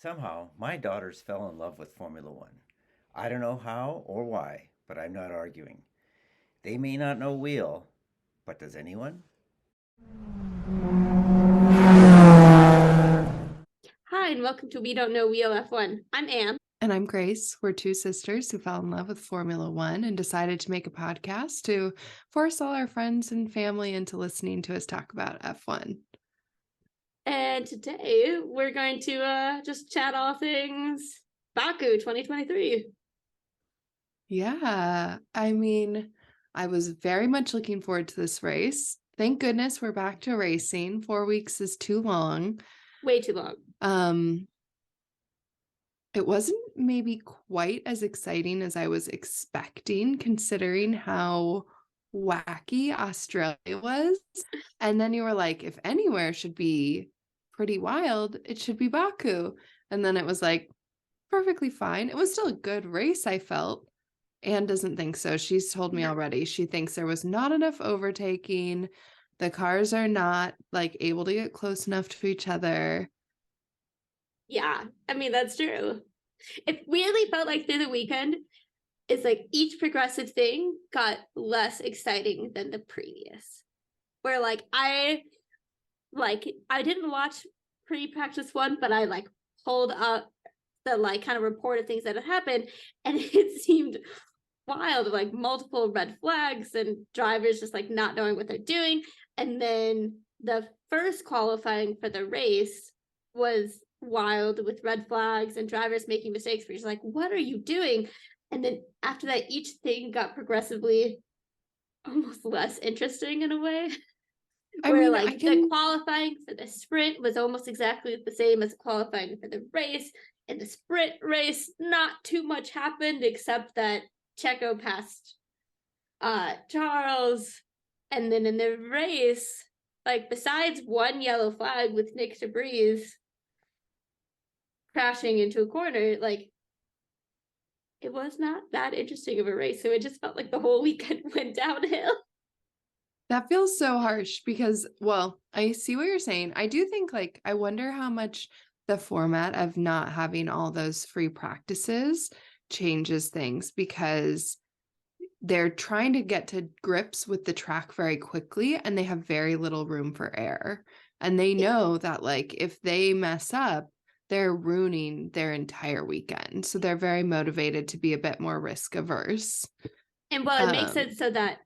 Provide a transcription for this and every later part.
Somehow, my daughters fell in love with Formula One. I don't know how or why, but I'm not arguing. They may not know wheel, but does anyone? Hi, and welcome to We Don't Know Wheel F1. I'm Anne. And I'm Grace. We're two sisters who fell in love with Formula One and decided to make a podcast to force all our friends and family into listening to us talk about F1. And today we're going to just chat all things Baku 2023. Yeah, I was very much looking forward to this race. Thank goodness we're back to racing. 4 weeks is too long. Way too long. It wasn't maybe quite as exciting as I was expecting, considering how wacky Australia was. And then you were like, if anywhere should be pretty wild, it should be Baku. And then it was like perfectly fine. It was still a good race, I felt. Anne doesn't think so. She's told me already. She thinks there was not enough overtaking. The cars are not like able to get close enough to each other. Yeah, I mean, that's true. It really felt like through the weekend, it's like each progressive thing got less exciting than the previous. Where I didn't watch pre-practice one, but I pulled up the kind of report of things that had happened, and it seemed wild, like multiple red flags and drivers just not knowing what they're doing. And then the first qualifying for the race was wild with red flags and drivers making mistakes where you're just like, what are you doing? And then after that, each thing got progressively almost less interesting in a way. Where the qualifying for the sprint was almost exactly the same as qualifying for the race. In the sprint race, not too much happened except that Checo passed Charles. And then in the race, besides one yellow flag with Nyck De Vries crashing into a corner, it was not that interesting of a race. So it just felt like the whole weekend went downhill. That feels so harsh because, well, I see what you're saying. I do think, I wonder how much the format of not having all those free practices changes things because they're trying to get to grips with the track very quickly and they have very little room for error. And they know that, if they mess up, they're ruining their entire weekend. So they're very motivated to be a bit more risk averse. And it makes it so that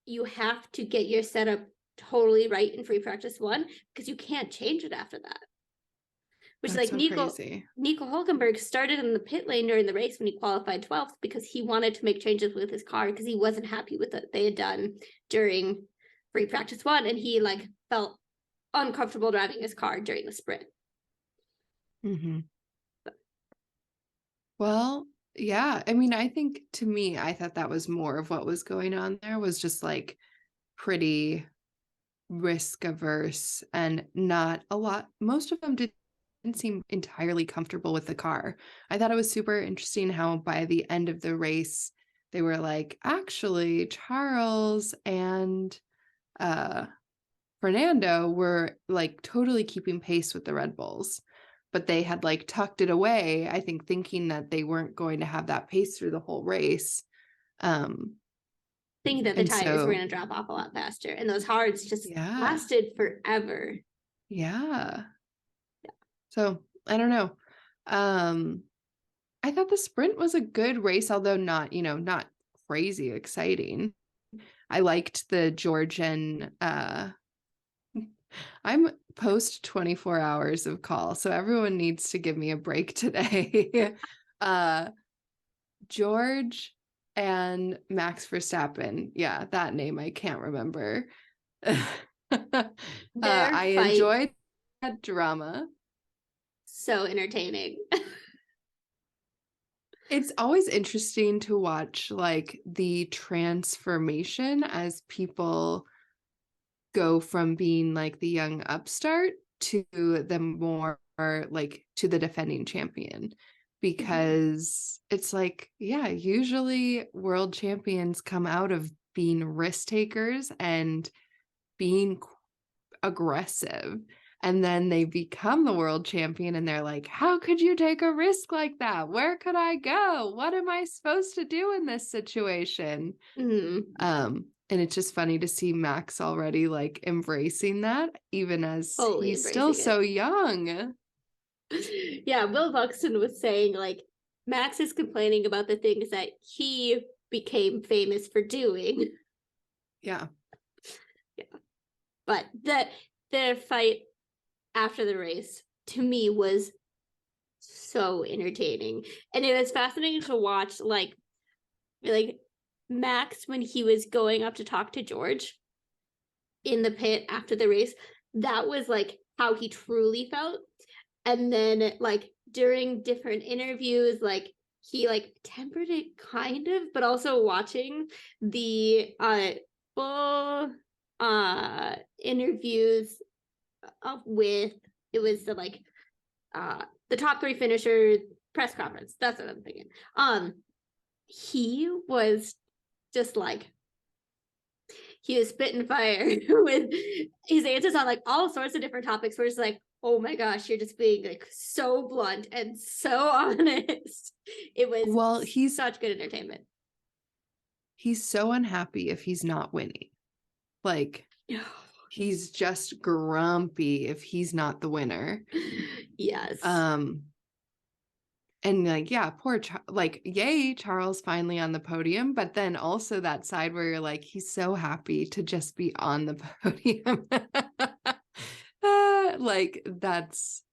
you have to get your setup totally right in free practice one because you can't change it after that. Which That's so crazy. Nico Hulkenberg started in the pit lane during the race when he qualified 12th because he wanted to make changes with his car because he wasn't happy with what they had done during free practice one, and he felt uncomfortable driving his car during the sprint. Mm-hmm. Well, yeah. I think to me, I thought that was more of what was going on there was just pretty risk averse and not a lot. Most of them didn't seem entirely comfortable with the car. I thought it was super interesting how by the end of the race, they were like, actually, Charles and Fernando were totally keeping pace with the Red Bulls. But they had tucked it away, I think, thinking that they weren't going to have that pace through the whole race. Thinking that the tires were going to drop off a lot faster. And those hards just lasted forever. Yeah. So I don't know. I thought the sprint was a good race, although not crazy exciting. I liked the Georgian I'm post 24 hours of call, so everyone needs to give me a break today. George and Max Verstappen. Yeah, that name I can't remember. I enjoyed that drama. So entertaining. It's always interesting to watch the transformation as people go from being the young upstart to the more to the defending champion, because it's usually world champions come out of being risk takers and being aggressive. And then they become the world champion and they're like, how could you take a risk like that? Where could I go? What am I supposed to do in this situation? And it's just funny to see Max already like embracing that, even as Fully he's still embracing so young. Yeah, Will Buxton was saying like Max is complaining about the things that he became famous for doing. Yeah. But the fight after the race to me was so entertaining. And it was fascinating to watch like Max when he was going up to talk to George in the pit after the race. That was like how he truly felt. And then like during different interviews, like he like tempered it kind of, but also watching the full interviews with it was the top 3 finisher press conference. That's what I'm thinking. He was just like he was spitting fire with his answers on like all sorts of different topics where it's like, oh my gosh, you're just being like so blunt and so honest. It was he's such good entertainment. He's so unhappy if he's not winning. Like he's just grumpy if he's not the Yes. And like, yeah, poor like, yay, Charles finally on the podium, but then also that side where you're like, he's so happy to just be on the podium. Like that's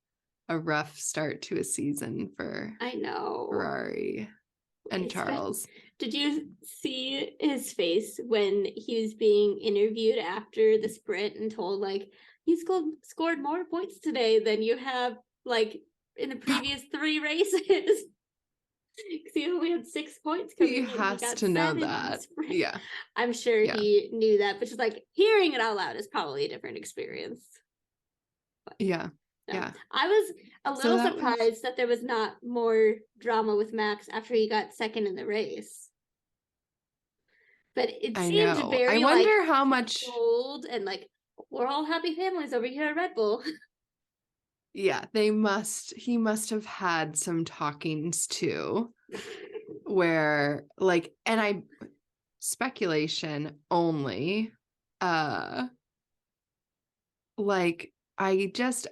a rough start to a season for Ferrari and Charles. Did you see his face when he was being interviewed after the sprint and told like you scored more points today than you have like in the previous 3 races? Because he only had 6 points coming in. He has to know that. Yeah. I'm sure he knew that, but just like hearing it out loud is probably a different experience. But, yeah. I was a little surprised that there was not more drama with Max after he got second in the race. But it seemed very I wonder how much old and like we're all happy families over here at Red Bull. Yeah, he must have had some talkings too, where like, and speculation only, like, I just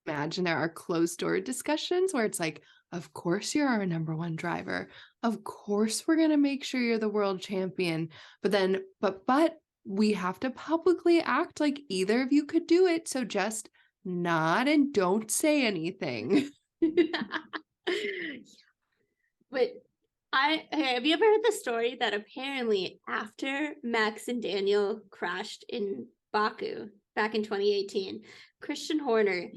imagine there are closed door discussions where it's like, of course you're our number 1 driver. Of course we're going to make sure you're the world champion. But we have to publicly act like either of you could do it. So just nod and don't say anything. But have you ever heard the story that apparently after Max and Daniel crashed in Baku back in 2018, Christian Horner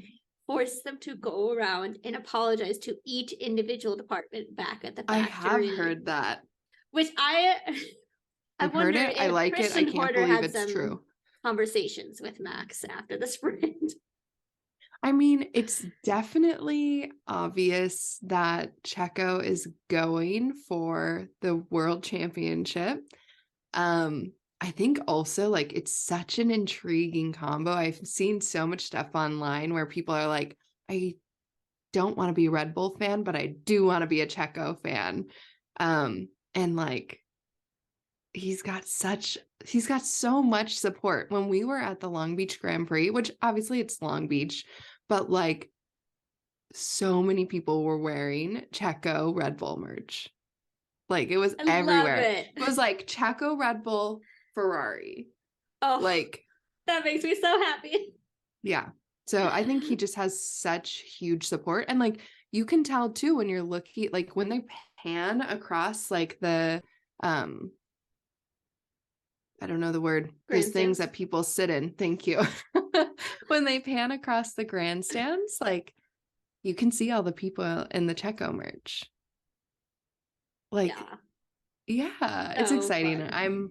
forced them to go around and apologize to each individual department back at the factory? I have heard that. Which I've heard it. I like Christian it. I can't Horner believe it's true. Conversations with Max after the sprint. I mean, it's definitely obvious that Checo is going for the world championship. I think also like it's such an intriguing combo. I've seen so much stuff online where people are like, I don't want to be a Red Bull fan, but I do want to be a Checo fan. And like he's got so much support. When we were at the Long Beach Grand Prix, which obviously it's Long Beach, but like so many people were wearing Checo Red Bull merch. Like it was everywhere. It was like Checo Red Bull Ferrari. Oh, like that makes me so happy. Yeah. So I think he just has such huge support. And like you can tell too when you're looking, like when they pan across like the I don't know the word. There's things that people sit in. Thank you. When they pan across the grandstands, like you can see all the people in the Checo merch. Like, yeah, it's exciting. Fun.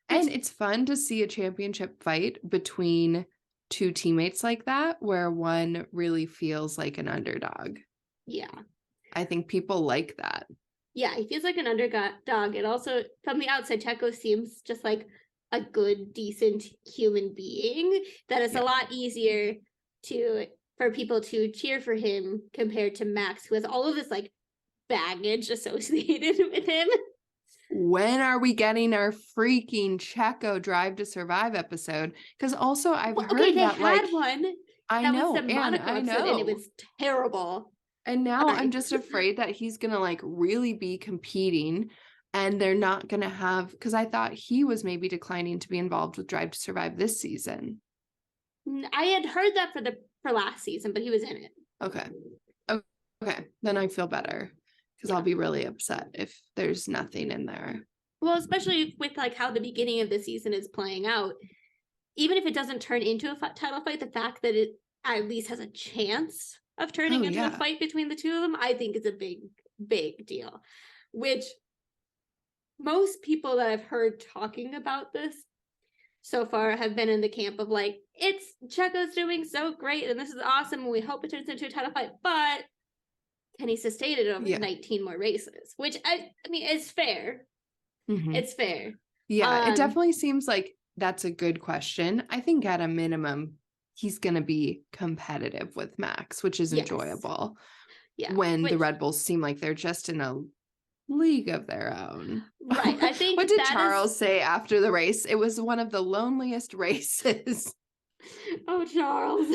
And it's fun to see a championship fight between 2 teammates like that, where one really feels like an underdog. Yeah. I think people like that. Yeah, he feels like an underdog. It also, from the outside, Checo seems just like a good, decent human being that is a lot easier for people to cheer for him compared to Max, who has all of this like baggage associated with him. When are we getting our freaking Checo Drive to Survive episode? Because also I've heard they that had like one. I That know, was the and Monaco I episode, and it know. was terrible. And now Sorry. I'm just afraid that he's gonna like really be competing, and they're not gonna have, because I thought he was maybe declining to be involved with Drive to Survive this season. I had heard that for last season, but he was in it. Okay. Okay. Then I feel better, because I'll be really upset if there's nothing in there. Well, especially with like how the beginning of the season is playing out. Even if it doesn't turn into a title fight, the fact that it at least has a chance of turning into a fight between the two of them, I think is a big deal. Which most people that I've heard talking about this so far have been in the camp of like, it's Checo's doing so great and this is awesome and we hope it turns into a title fight, but can he sustain it over 19 more races? Which I mean, it's fair. Mm-hmm. It's fair. Yeah, it definitely seems like that's a good question. I think at a minimum, he's going to be competitive with Max, which is enjoyable. Yeah. When the Red Bulls seem like they're just in a league of their own. Right. I think what did Charles say after the race? It was one of the loneliest races. Oh, Charles.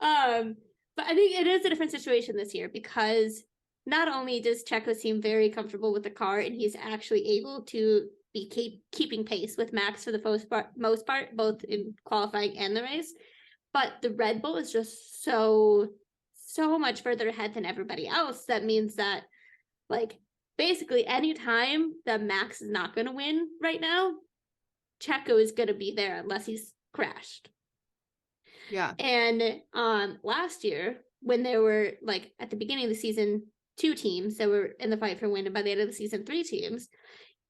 But I think it is a different situation this year because not only does Checo seem very comfortable with the car and he's actually able to be keeping pace with Max for the most part, both in qualifying and the race, but the Red Bull is just so much further ahead than everybody else. That means that like basically any time that Max is not going to win right now, Checo is going to be there unless he's crashed. Yeah. And last year when there were like at the beginning of the season 2 teams that were in the fight for win, and by the end of the season 3 teams,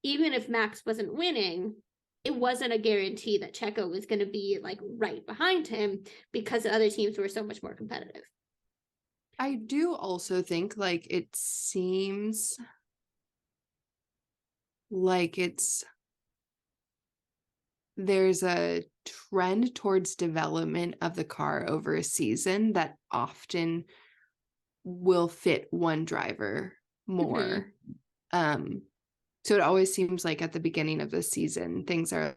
even if Max wasn't winning, it wasn't a guarantee that Checo was going to be like right behind him because the other teams were so much more competitive. I do also think like it seems like there's a trend towards development of the car over a season that often will fit one driver more. Mm-hmm. So it always seems like at the beginning of the season, things are a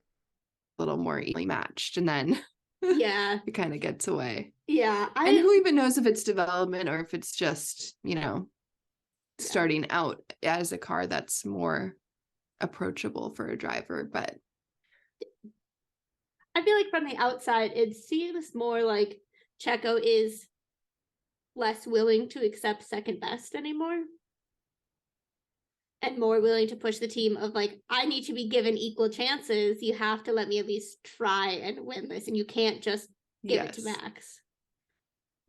little more evenly matched, and then it kind of gets away. Yeah. And who even knows if it's development or if it's just, starting out as a car that's more approachable for a driver. But I feel like from the outside, it seems more like Checo is less willing to accept second best anymore. And more willing to push the team of like, I need to be given equal chances. You have to let me at least try and win this. And you can't just give it to Max.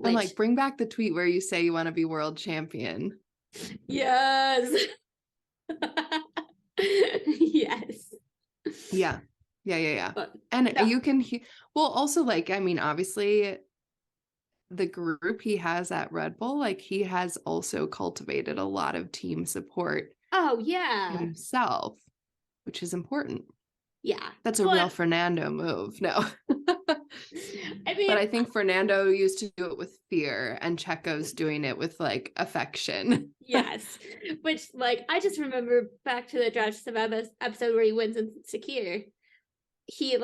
I'm like, bring back the tweet where you say you want to be world champion. Yes. Yes. Yeah. But, and you can, also like, I mean, obviously the group he has at Red Bull, like he has also cultivated a lot of team support. Oh, yeah. Himself, which is important. Yeah. That's a real Fernando move. No. I mean, but I think Fernando used to do it with fear and Checo's doing it with like affection. Yes. Which like, I just remember back to the Drive to Survive episode where he wins in Sakir. He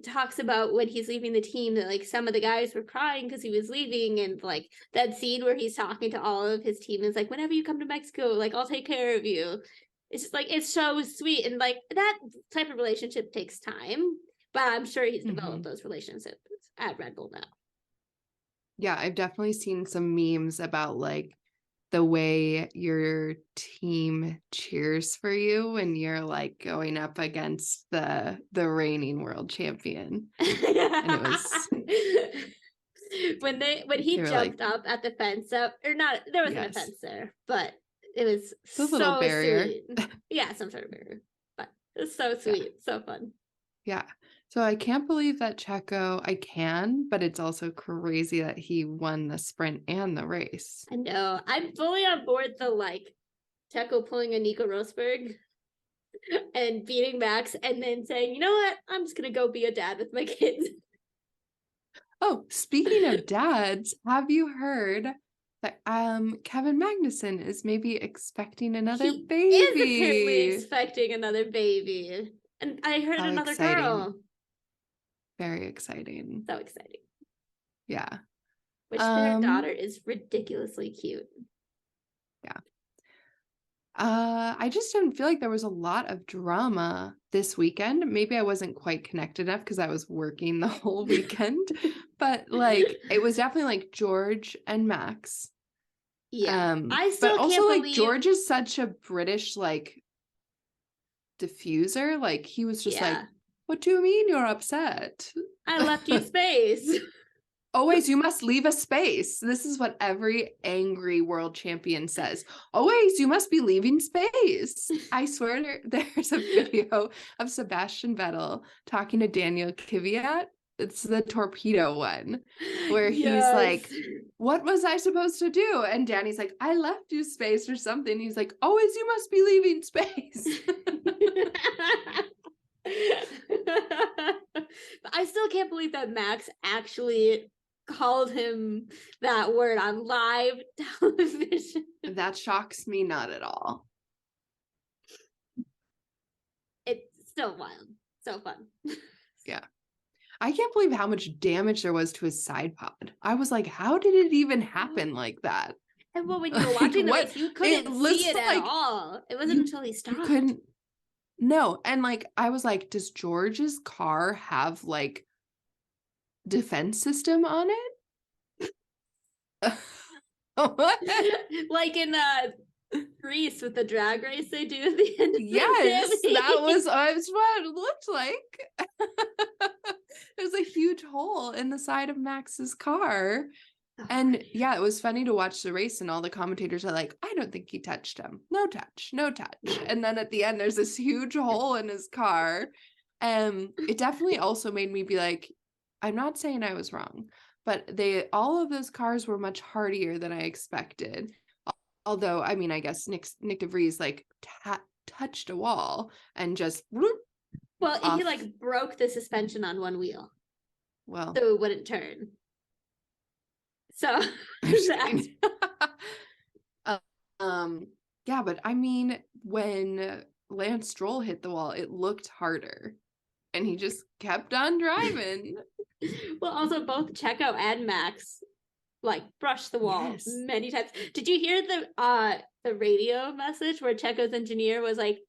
talks about when he's leaving the team that like some of the guys were crying because he was leaving, and like that scene where he's talking to all of his team is like, whenever you come to Mexico, like I'll take care of you. It's just like, it's so sweet, and like that type of relationship takes time, but I'm sure he's developed those relationships at Red Bull now. Yeah, I've definitely seen some memes about like the way your team cheers for you when you're like going up against the reigning world champion. And it was when he jumped up at the fence up, or not, there wasn't a fence there, but it was a little barrier. Sweet. Yeah, some sort of barrier, but it was so sweet. So fun. Yeah. So I can't believe that Checo, I can, but it's also crazy that he won the sprint and the race. I know. I'm fully on board the like Checo pulling a Nico Rosberg and beating Max and then saying, you know what? I'm just going to go be a dad with my kids. Oh, speaking of dads, have you heard that Kevin Magnussen is maybe expecting another He baby? is apparently expecting another baby. And I heard How another exciting. girl. Very exciting. So exciting. Yeah. Which their daughter is ridiculously cute. Yeah. I just don't feel like there was a lot of drama this weekend. Maybe I wasn't quite connected enough because I was working the whole weekend. But like it was definitely like George and Max. Yeah. I still but also can't like believe George is such a British like diffuser. Like he was just like, what do you mean you're upset? I left you space. Always, you must leave a space. This is what every angry world champion says. Always, you must be leaving space. I swear there's a video of Sebastian Vettel talking to Daniel Kvyat. It's the torpedo one where he's like, what was I supposed to do? And Danny's like, I left you space or something. He's like, always, you must be leaving space. I still can't believe that Max actually called him that word on live television. That shocks me not at all. It's still wild. So fun. Yeah. I can't believe how much damage there was to his side pod. I was like, how did it even happen like that? And well, when you were watching the race, you couldn't see it at all. It wasn't until he stopped. You couldn't. No. And like, I was like, does George's car have like defense system on it? Like in Greece with the drag race they do at the end of yes, the that was what it looked like. There's a huge hole in the side of Max's car. And yeah, it was funny to watch the race and all the commentators are like, I don't think he touched him. No touch, no touch. And then at the end, there's this huge hole in his car. It definitely also made me be like, I'm not saying I was wrong, but all of those cars were much hardier than I expected. Although, I mean, I guess Nyck De Vries like touched a wall and just well, he like broke the suspension on one wheel. Well, so it wouldn't turn. So yeah, but I mean, when Lance Stroll hit the wall, it looked harder. And he just kept on driving. Well, also both Checo and Max like brushed the wall many times. Did you hear the radio message where Checo's engineer was like,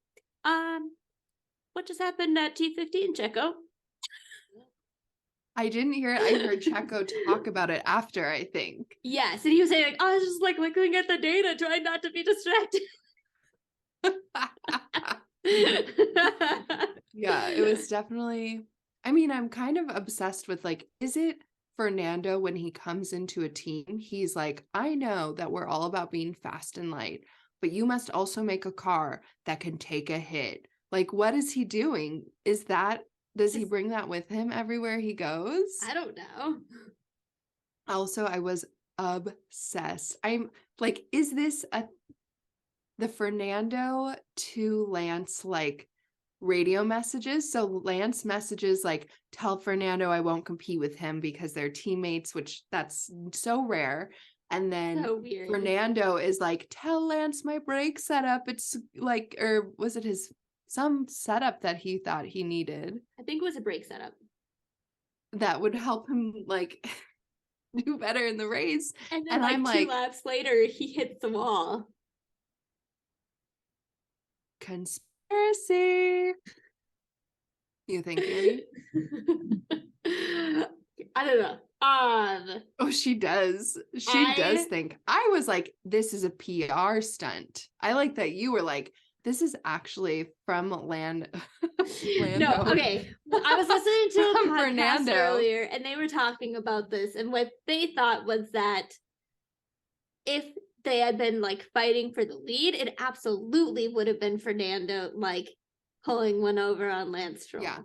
what just happened at T15, Checo? I didn't hear it. I heard Checo talk about it after, I think. Yes, and he was saying like, I was just like looking at the data, trying not to be distracted. Yeah, it was definitely, I mean, I'm kind of obsessed with like, is it Fernando when he comes into a team? He's like, I know that we're all about being fast and light, but you must also make a car that can take a hit. Like, what is he doing? Does he bring that with him everywhere he goes? I don't know. Also, I was obsessed. I'm like, is this the Fernando to Lance like radio messages? So Lance messages like, tell Fernando I won't compete with him because they're teammates, which that's so rare. And then so weird. Fernando is like, tell Lance my brake setup. It's like, or was it some setup that he thought he needed? I think it was a brake setup. That would help him like do better in the race. And then like I'm 2 laps later, he hits the wall. Conspiracy. You think, Annie? I don't know. Oh, she does. She does think. I was like, this is a PR stunt. I like that you were like, this is actually from Lando. No, okay. Well, I was listening to a podcast Fernando earlier, and they were talking about this, and what they thought was that if they had been like fighting for the lead, it absolutely would have been Fernando like pulling one over on Lance Stroll. Yeah.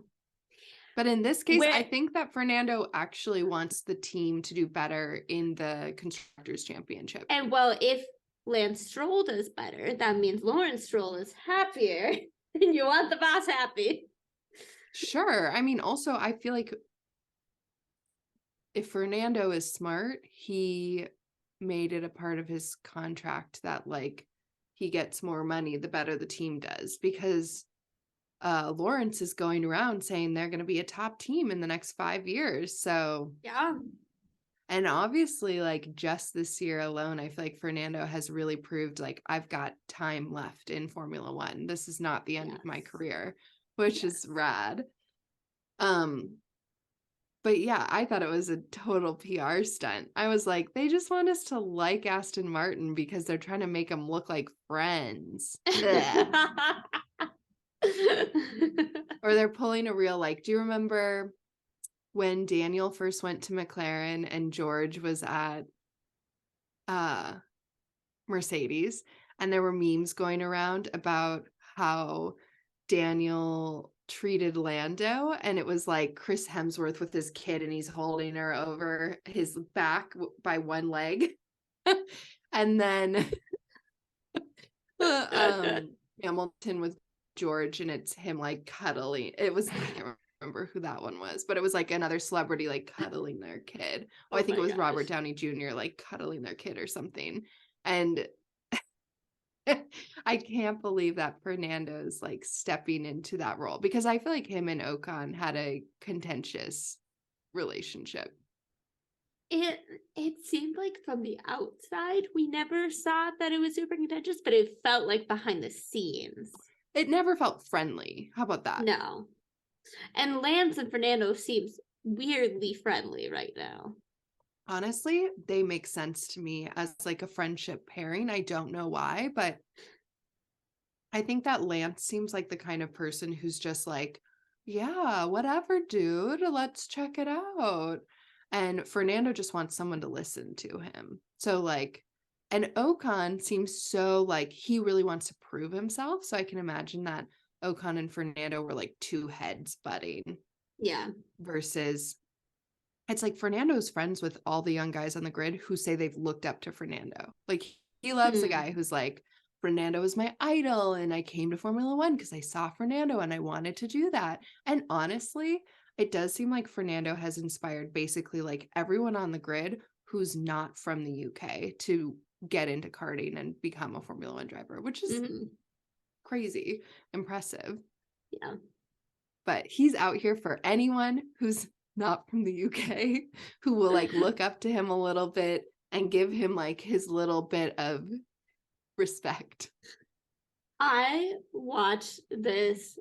But in this case, I think that Fernando actually wants the team to do better in the Constructors' Championship. And well, if Lance Stroll does better, that means Lawrence Stroll is happier. And you want the boss happy. Sure. I mean, also, I feel like if Fernando is smart, he made it a part of his contract that like he gets more money the better the team does, because Lawrence is going around saying they're going to be a top team in the next 5 years. So Yeah. and obviously, like just this year alone, I feel like Fernando has really proved like I've got time left in Formula One. This is not the end of my Yes. career, which is rad. But yeah, I thought it was a total PR stunt. I was like, they just want us to like Aston Martin because they're trying to make them look like friends. Ugh. Or they're pulling a real like, do you remember when Daniel first went to McLaren and George was at Mercedes, and there were memes going around about how Daniel treated Lando, and it was like Chris Hemsworth with his kid and he's holding her over his back by one leg. And then Hamilton with George, and it's him like cuddling. It was, I can't remember who that one was, but it was like another celebrity like cuddling their kid. Oh, I think it was Robert Downey Jr. like cuddling their kid or something. And I can't believe that Fernando's like stepping into that role, because I feel like him and Ocon had a contentious relationship. It seemed like from the outside we never saw that it was super contentious, but it felt like behind the scenes. It never felt friendly. How about that? No. And Lance and Fernando seems weirdly friendly right now. Honestly, they make sense to me as like a friendship pairing. I don't know why, but I think that Lance seems like the kind of person who's just like, yeah, whatever, dude, let's check it out. And Fernando just wants someone to listen to him. So like, and Ocon seems so like he really wants to prove himself. So I can imagine that Ocon and Fernando were like two heads butting. Yeah. Versus it's like Fernando's friends with all the young guys on the grid who say they've looked up to Fernando. Like he loves a guy who's like, Fernando is my idol, and I came to Formula One because I saw Fernando and I wanted to do that. And honestly, it does seem like Fernando has inspired basically like everyone on the grid who's not from the UK to get into karting and become a Formula One driver, which is crazy, impressive. Yeah. But he's out here for anyone who's not from the UK, who will like look up to him a little bit and give him like his little bit of respect. I watched this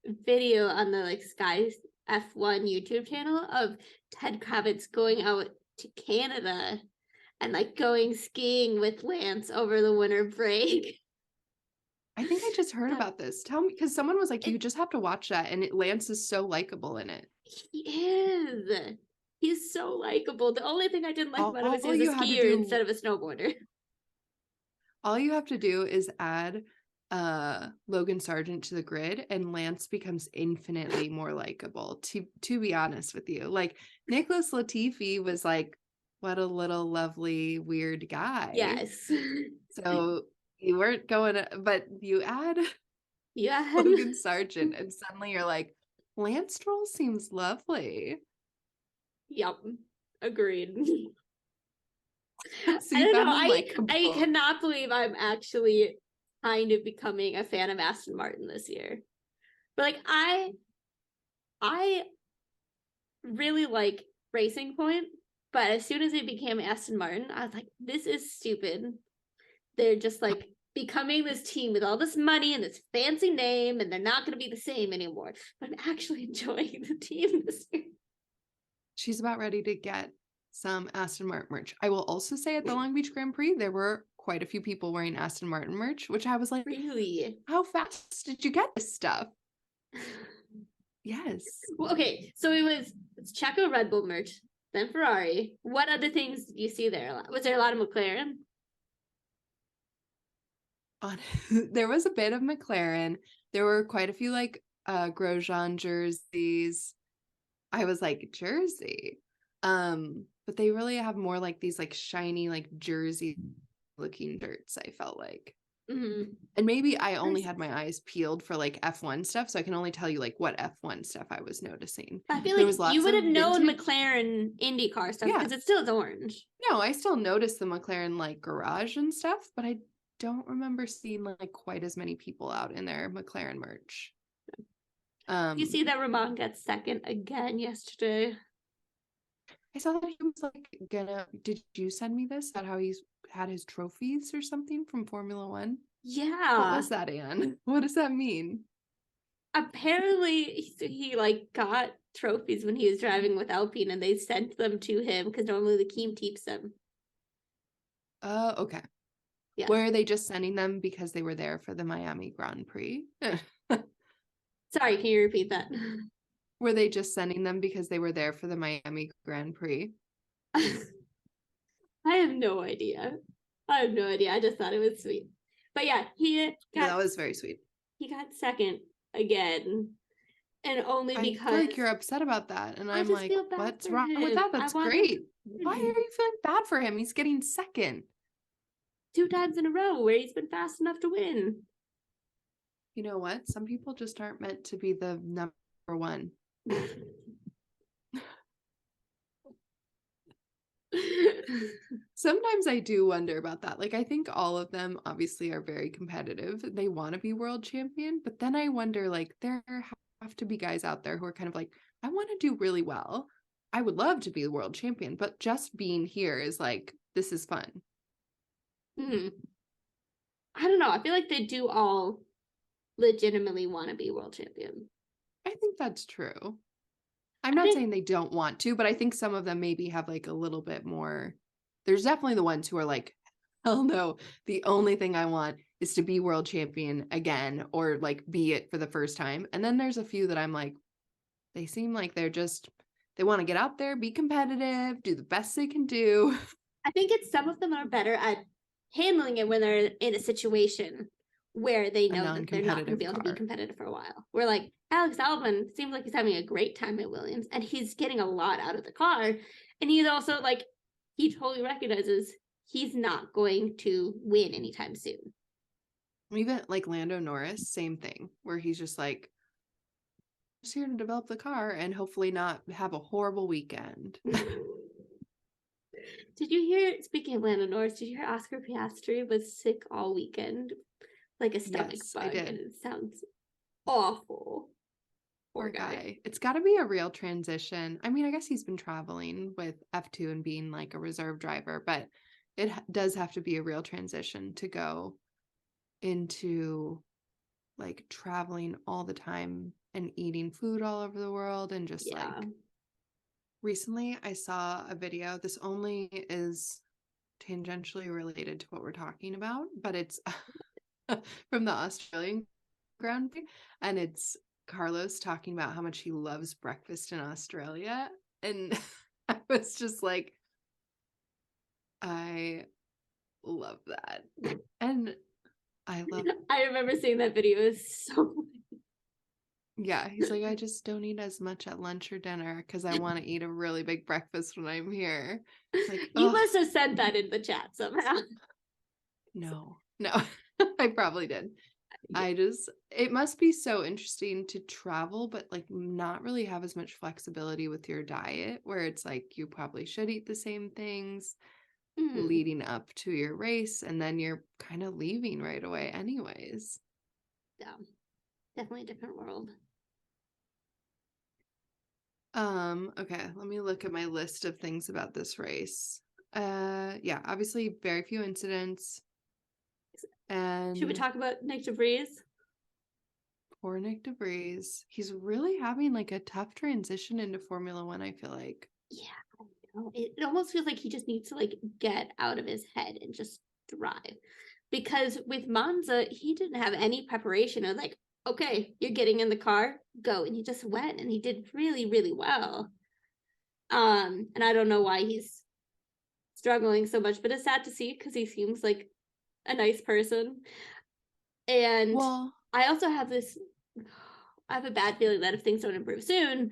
video on the like Sky F1 YouTube channel of Ted Kravitz going out to Canada and like going skiing with Lance over the winter break. I think I just heard about this. Tell me, because someone was like, you just have to watch that, and Lance is so likable in it. He is. He's so likable. The only thing I didn't like about him was he was a skier do, instead of a snowboarder. All you have to do is add Logan Sargent to the grid, and Lance becomes infinitely more likable, to be honest with you. Like Nicholas Latifi was like, what a little lovely weird guy. Yes. So you weren't going to, but you add Logan Sargent and suddenly you're like, Lance Stroll seems lovely. Yep. Agreed. So I don't know. I cannot believe I'm actually kind of becoming a fan of Aston Martin this year. But like I really like Racing Point, but as soon as it became Aston Martin, I was like, this is stupid. They're just like becoming this team with all this money and this fancy name, and they're not going to be the same anymore. But I'm actually enjoying the team this year. She's about ready to get some Aston Martin merch. I will also say at the Long Beach Grand Prix, there were quite a few people wearing Aston Martin merch, which I was like, really? How fast did you get this stuff? Yes. Well, okay, so it's Checo Red Bull merch, then Ferrari. What other things did you see there? Was there a lot of McLaren? There was a bit of McLaren. There were quite a few like Grosjean jerseys. I was like, jersey. But they really have more like these like shiny like jersey looking shirts, I felt like. Mhm. And maybe I only Nice. had my eyes peeled for like F1 stuff, so I can only tell you like what F1 stuff I was noticing. I feel There like was you lots would of have known vintage. McLaren IndyCar stuff Yeah. because it still is orange. No, I still noticed the McLaren like garage and stuff, but I don't remember seeing like quite as many people out in their McLaren merch. You see that Ramon got second again yesterday. I saw that he was like gonna. Did you send me this about how he's had his trophies or something from Formula One? Yeah. What was that, Anne? What does that mean? Apparently he like got trophies when he was driving with Alpine and they sent them to him because normally the team keeps them. Okay. Yeah. Were they just sending them because they were there for the Miami Grand Prix? Sorry, can you repeat that? Were they just sending them because they were there for the Miami Grand Prix? I have no idea. I just thought it was sweet. But yeah, That was very sweet. He got second again. And only I because feel like you're upset about that. And I'm just like, feel bad what's for wrong with him. that? That's I want him great. to Why are win. you feeling bad for him? He's getting second. 2 times in a row where he's been fast enough to win. You know what? Some people just aren't meant to be the number one. Sometimes I do wonder about that. Like, I think all of them obviously are very competitive. They want to be world champion, but then I wonder, like, there have to be guys out there who are kind of like, I want to do really well. I would love to be the world champion, but just being here is like, this is fun. I don't know. I feel like they do all legitimately want to be world champion. I think that's true. I'm not saying they don't want to, but I think some of them maybe have like a little bit more. There's definitely the ones who are like, hell no, the only thing I want is to be world champion again or like be it for the first time. And then there's a few that I'm like, they seem like they want to get out there, be competitive, do the best they can do. I think it's some of them are better at handling it when they're in a situation where they know that they're not going to be able to be competitive for a while. We're like, Alex Albon seems like he's having a great time at Williams and he's getting a lot out of the car. And he's also like, he totally recognizes he's not going to win anytime soon. Even like Lando Norris, same thing, where he's just like, just here to develop the car and hopefully not have a horrible weekend. Did you hear, speaking of Lando Norris, did you hear Oscar Piastri was sick all weekend? Like a stomach bug. And it sounds awful. Poor guy. It's got to be a real transition. I mean, I guess he's been traveling with F2 and being like a reserve driver, but it does have to be a real transition to go into like traveling all the time and eating food all over the world and just like recently I saw a video. This only is tangentially related to what we're talking about, but it's from the Australian Grand Prix, and it's Carlos talking about how much he loves breakfast in Australia. And I was just like, I love that. And I remember seeing that video. It was so funny. Yeah, he's like, I just don't eat as much at lunch or dinner because I want to eat a really big breakfast when I'm here. Like, you must have sent that in the chat somehow. No, I probably did. It must be so interesting to travel, but like not really have as much flexibility with your diet, where it's like you probably should eat the same things leading up to your race, and then you're kind of leaving right away anyways. Yeah, definitely a different world. Okay, let me look at my list of things about this race. Yeah, obviously very few incidents. And should we talk about Nyck De Vries? Poor Nyck De Vries. He's really having like a tough transition into Formula One, I feel like. Yeah, I know. It almost feels like he just needs to like get out of his head and just drive. Because with Monza, he didn't have any preparation. It was like, okay, you're getting in the car, go. And he just went and he did really, really well. And I don't know why he's struggling so much, but it's sad to see because he seems like a nice person. And I also have I have a bad feeling that if things don't improve soon,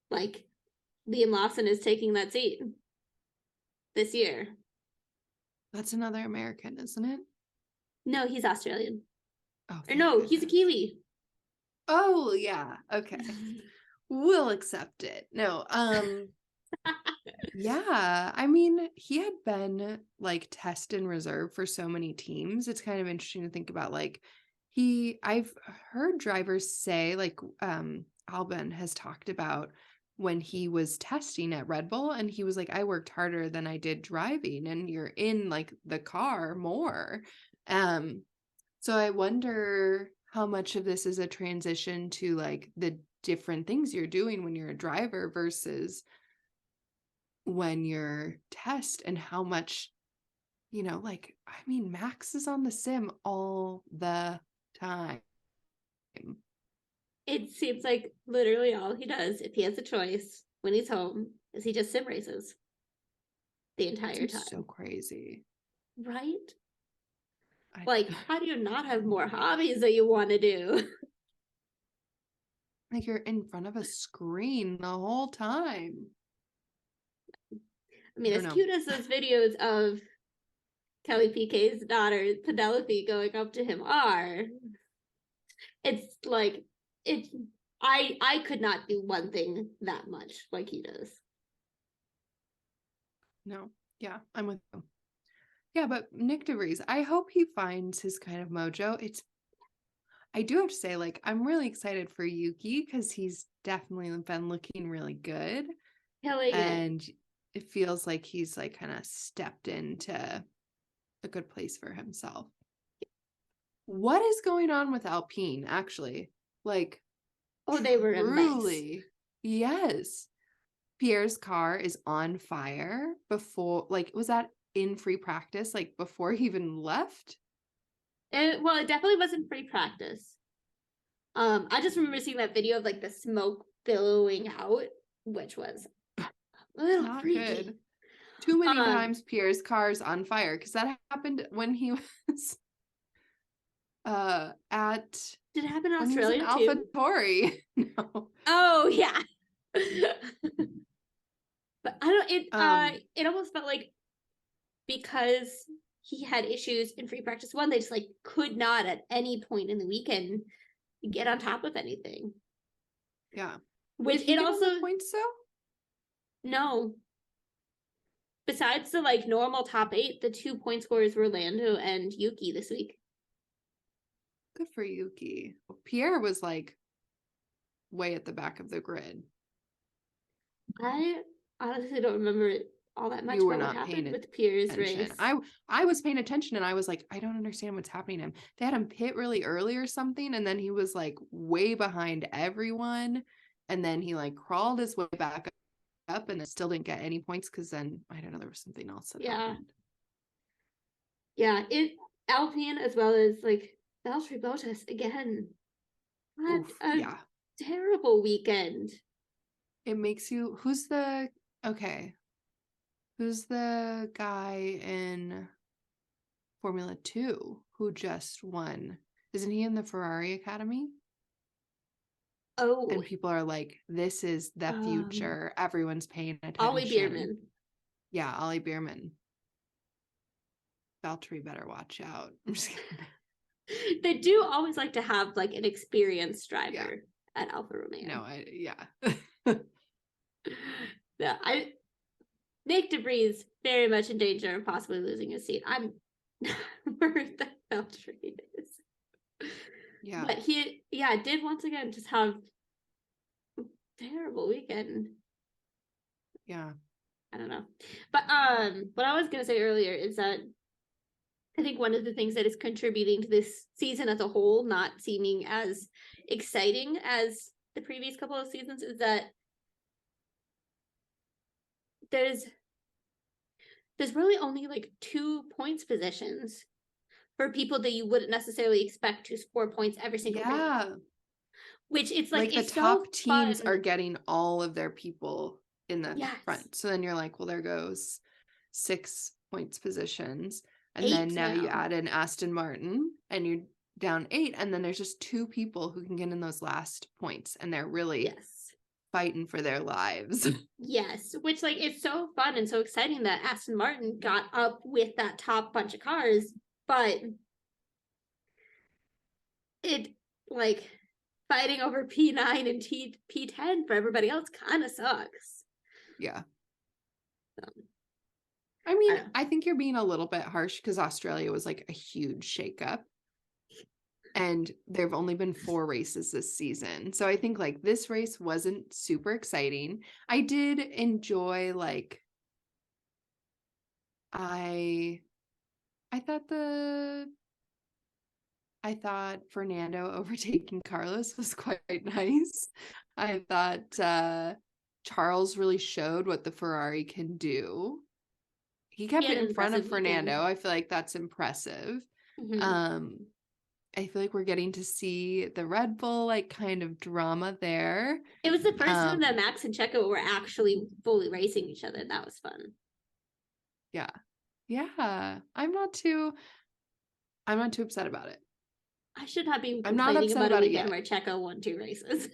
like Liam Lawson is taking that seat this year. That's another American, isn't it? No, he's Australian. Oh, Or thank no, he's a goodness. Kiwi. Oh, yeah. Okay. We'll accept it. No, yeah. I mean, he had been like test and reserve for so many teams. It's kind of interesting to think about like I've heard drivers say like Albon has talked about when he was testing at Red Bull and he was like, I worked harder than I did driving, and you're in like the car more. So I wonder how much of this is a transition to like the different things you're doing when you're a driver versus when you're test, and how much, like, I mean, Max is on the sim all the time. It seems like literally all he does, if he has a choice when he's home, is he just sim races the entire time. So crazy. Right? Like, how do you not have more hobbies that you want to do? Like you're in front of a screen the whole time. I mean, as cute as those videos of Kelly PK's daughter, Penelope, going up to him are, it's like, I could not do one thing that much like he does. No. Yeah, I'm with you. Yeah, but Nyck De Vries, I hope he finds his kind of mojo. I do have to say, like, I'm really excited for Yuki because he's definitely been looking really good. And it feels like he's like kind of stepped into a good place for himself. What is going on with Alpine, actually? Like, they were truly, a mess. Yes. Pierre's car is on fire before, like, was that in free practice, like before he even left? It definitely wasn't free practice. I just remember seeing that video of like the smoke billowing out, which was a little Not freaky. Good. Too many times Pierre's car's on fire, because that happened when he was at did it happen in Australia too? AlphaTauri. No. Oh yeah. But it almost felt like because he had issues in free practice one, they just like could not at any point in the weekend get on top of anything. Yeah. Which Did he give him the points though? No. Besides the like normal top 8, the 2 point scorers were Lando and Yuki this week. Good for Yuki. Pierre was like way at the back of the grid. I honestly don't remember all that much You were about not what paying happened with Pierre's attention. race. I was paying attention and I was like, I don't understand what's happening to him. They had him pit really early or something, and then he was like way behind everyone, and then he like crawled his way back up and then still didn't get any points because then I don't know, there was something else that happened. Yeah, Alpine as well as like Valtteri Bottas again. What a terrible weekend. It makes you, who's the guy in Formula 2 who just won? Isn't he in the Ferrari Academy? Oh. And people are like, this is the future. Everyone's paying attention. Ollie Bierman. Yeah, Ollie Bierman. Valtteri better watch out. I'm just kidding. They do always like to have like an experienced driver at Alfa Romeo. No, Nyck De Vries very much in danger of possibly losing his seat. I'm worried that Valtteri is. Yeah. But he did once again just have a terrible weekend. Yeah. I don't know. But what I was gonna say earlier is that I think one of the things that is contributing to this season as a whole not seeming as exciting as the previous couple of seasons is that there's really only like 2 points positions for people that you wouldn't necessarily expect to score points every single race. Which it's like the top teams are getting all of their people in the front. So then you're like, well, there goes 6 points positions. And then now you add in Aston Martin and you're down 8. And then there's just 2 people who can get in those last points. And they're really fighting for their lives. Yes, which like it's so fun and so exciting that Aston Martin got up with that top bunch of cars. But it like fighting over P9 and P10 for everybody else kind of sucks. Yeah. So, I mean, I think you're being a little bit harsh because Australia was like a huge shakeup. And there have only been 4 races this season. So I think like this race wasn't super exciting. I did enjoy like I thought Fernando overtaking Carlos was quite nice. I thought Charles really showed what the Ferrari can do. He kept it in front of Fernando. I feel like that's impressive. Mm-hmm. I feel like we're getting to see the Red Bull like kind of drama there. It was the first time that Max and Checo were actually fully racing each other. That was fun. Yeah. Yeah. I'm not too upset about it. I should not be I'm not complaining upset about a about it weekend yet. where Checo won 2 races.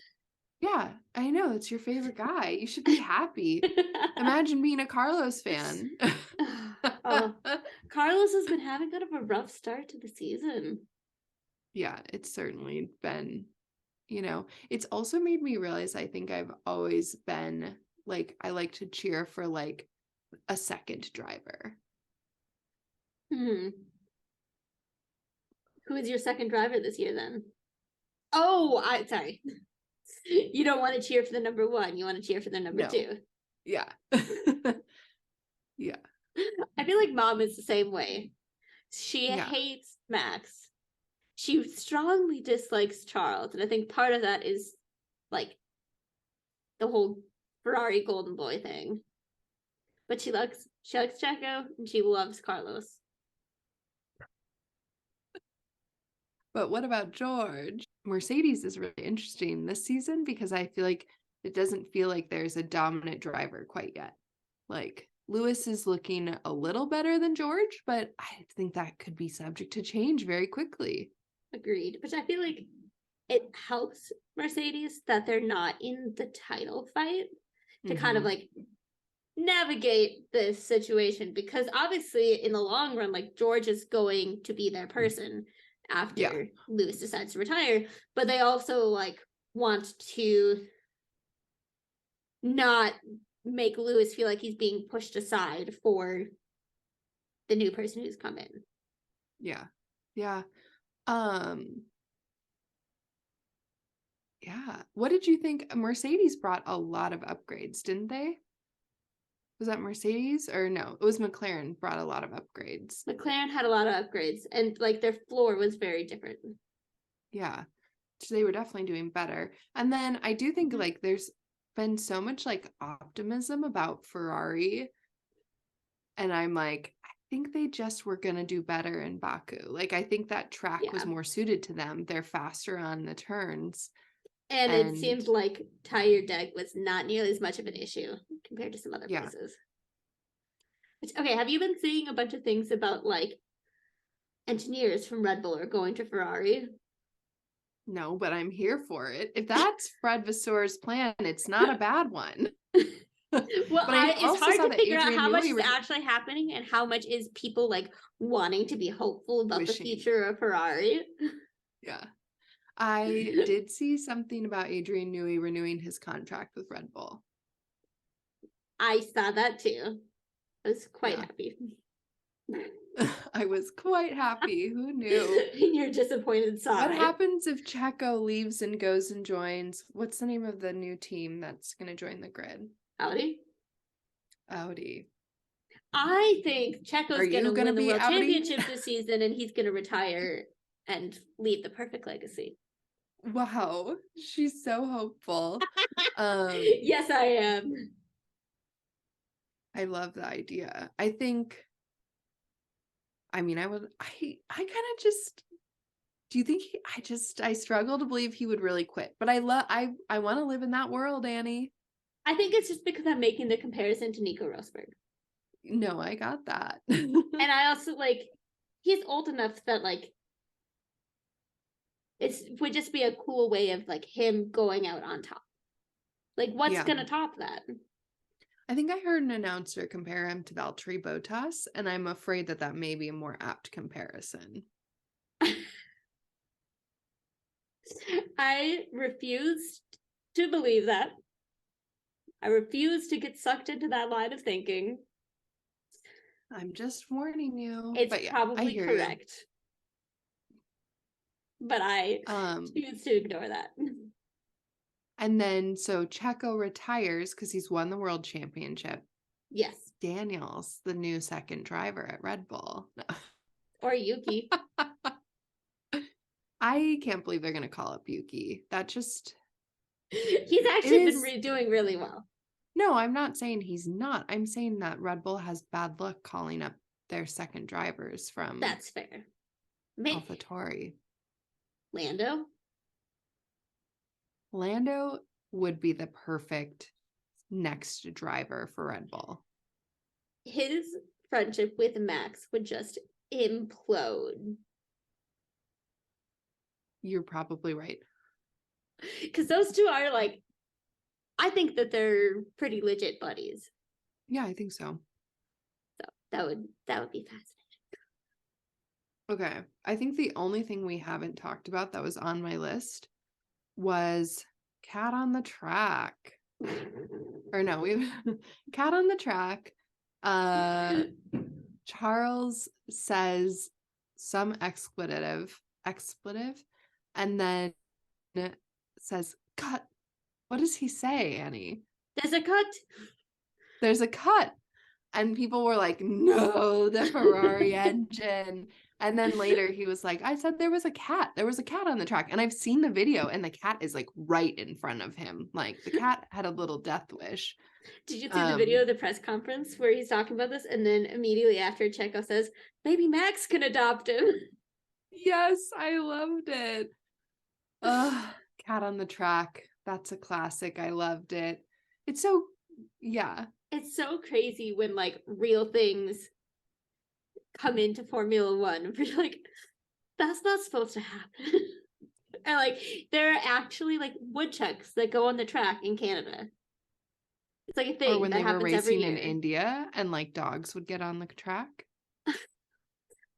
Yeah, I know. It's your favorite guy. You should be happy. Imagine being a Carlos fan. Oh, Carlos has been having kind of a rough start to the season. Yeah, it's certainly been, it's also made me realize I think I've always been like, I like to cheer for like a second driver. Who is your second driver this year then? Oh, sorry. You don't want to cheer for the number 1. You want to cheer for the number 2. Yeah. Yeah. I feel like Mom is the same way. She hates Max. She strongly dislikes Charles. And I think part of that is like the whole Ferrari golden boy thing. But she likes Checo and she loves Carlos. But what about George? Mercedes is really interesting this season because I feel like it doesn't feel like there's a dominant driver quite yet. Like Lewis is looking a little better than George, but I think that could be subject to change very quickly. Agreed. But I feel like it helps Mercedes that they're not in the title fight to kind of like navigate this situation, because obviously in the long run, like George is going to be their person after Lewis decides to retire, but they also like want to not make Lewis feel like he's being pushed aside for the new person who's come in. Yeah. What did you think? Mercedes brought a lot of upgrades, didn't they? Was that Mercedes or no? It was McLaren brought a lot of upgrades. McLaren had a lot of upgrades and like their floor was very different. Yeah. So they were definitely doing better. And then I do think like there's been so much like optimism about Ferrari. And I'm like, I think they just were going to do better in Baku. Like, I think that track was more suited to them. They're faster on the turns. And it seemed like tire deck was not nearly as much of an issue compared to some other places. Okay, have you been seeing a bunch of things about like engineers from Red Bull are going to Ferrari? No, but I'm here for it. If that's Fred Vasseur's plan, it's not a bad one. Well, it's hard to figure out how much is actually happening and how much is people like wanting to be hopeful about the future of Ferrari. Yeah. I did see something about Adrian Newey renewing his contract with Red Bull. I saw that too. I was quite happy. I was quite happy. Who knew? You're disappointed, sorry. What happens if Checo leaves and goes and joins? What's the name of the new team that's going to join the grid? Audi. I think Checo's going to win the World Championship this season and he's going to retire and leave the perfect legacy. Wow, she's so hopeful. Yes, I am. I love the idea. I think, I kind of just, do you think I struggle to believe he would really quit, but I want to live in that world, Annie. I think it's just because I'm making the comparison to Nico Rosberg. No, I got that. And I also like, he's old enough that like, it would just be a cool way of like him going out on top. Like what's gonna top that? I think I heard an announcer compare him to Valtteri Bottas, and I'm afraid that may be a more apt comparison. I refuse to believe that. I refuse to get sucked into that line of thinking. I'm just warning you. It's But yeah, I probably hear correct. But I you. choose to ignore that. And then so Checo retires because he's won the world championship. Yes. Daniel's the new second driver at Red Bull. No. Or Yuki. I can't believe they're going to call up Yuki. That just... He's actually is... been doing really well. No, I'm not saying he's not. I'm saying that Red Bull has bad luck calling up their second drivers from That's fair. AlphaTauri. Lando would be the perfect next driver for Red Bull. His friendship with Max would just implode. You're probably right. Because those two are like, I think that they're pretty legit buddies. Yeah, I think so. So that would be fascinating. Okay. I think the only thing we haven't talked about that was on my list was Cat on the Track. Or no, we've Cat on the Track. Charles says some expletive, and then says cut. What does he say, Annie? There's a cut. There's a cut. And people were like, no, the Ferrari engine. And then later he was like, I said there was a cat. There was a cat on the track. And I've seen the video and the cat is like right in front of him. Like the cat had a little death wish. Did you see the video of the press conference where he's talking about this? And then immediately after, Checo says, maybe Max can adopt him. Yes, I loved it. Cat on the Track. That's a classic. I loved it. It's so, yeah. It's so crazy when like real things come into Formula One. We're like, that's not supposed to happen. And like there are actually like woodchucks that go on the track in Canada. It's like a thing. Or when that they were happens every racing in year. India and like dogs would get on the track.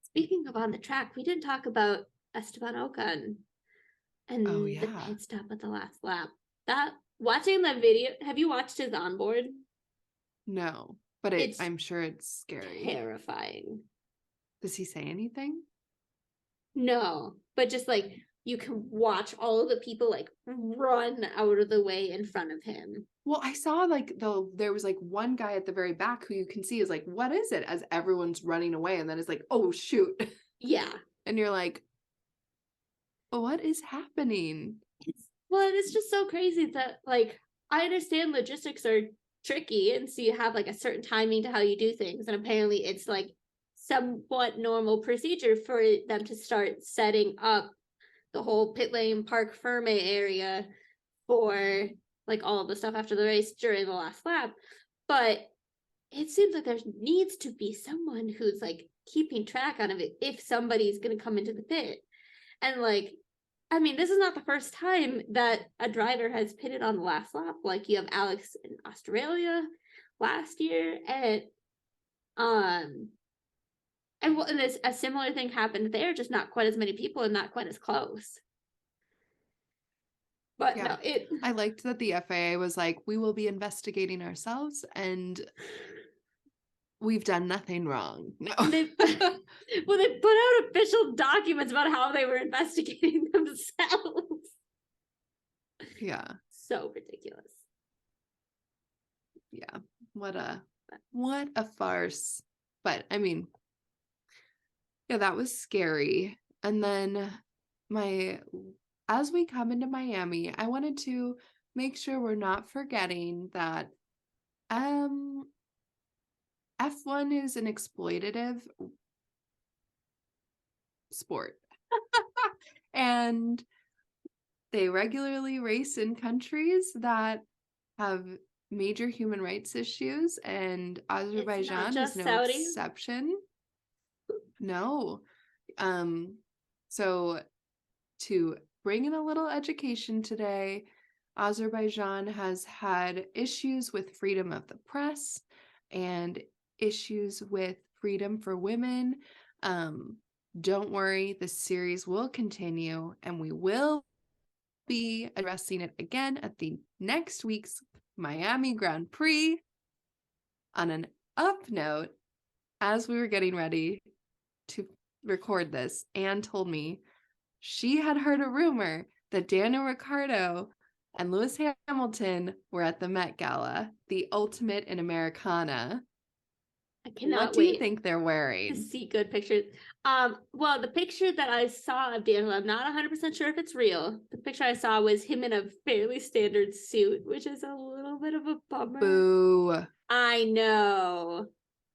Speaking of on the track, we didn't talk about Esteban Ocon and the pit stop at the last lap. Watching that video, have you watched his onboard? No, but I'm sure it's scary. Terrifying. Does he say anything? No, but just like you can watch all of the people like run out of the way in front of him. Well, I saw like there was like one guy at the very back who you can see is like, what is it? As everyone's running away, and then it's like, oh shoot. Yeah. And you're like, what is happening? It's just so crazy that like I understand logistics are tricky, and so you have like a certain timing to how you do things, and apparently it's like somewhat normal procedure for them to start setting up the whole pit lane park ferme area for like all of the stuff after the race during the last lap. But it seems like there needs to be someone who's like keeping track of it if somebody's going to come into the pit. And like, I mean, this is not the first time that a driver has pitted on the last lap. Like you have Alex in Australia last year, and a similar thing happened there, just not quite as many people and not quite as close. But yeah. No, I liked that the FAA was like, we will be investigating ourselves and we've done nothing wrong. No. They put out official documents about how they were investigating themselves. Yeah. So ridiculous. Yeah. What a farce. But I mean, yeah, that was scary. And then as we come into Miami, I wanted to make sure we're not forgetting that F1 is an exploitative sport. And they regularly race in countries that have major human rights issues, and Azerbaijan is no exception. No. So to bring in a little education today, Azerbaijan has had issues with freedom of the press and issues with freedom for women. Don't worry, the series will continue and we will be addressing it again at the next week's Miami Grand Prix. On an up note, as we were getting ready to record this, Anne told me she had heard a rumor that Daniel Ricciardo and Lewis Hamilton were at the Met Gala, the ultimate in Americana. I cannot What do you wait think they're to wearing? see good pictures. Well, the picture that I saw of Daniel, I'm not 100% sure if it's real. The picture I saw was him in a fairly standard suit, which is a little bit of a bummer. Boo. I know.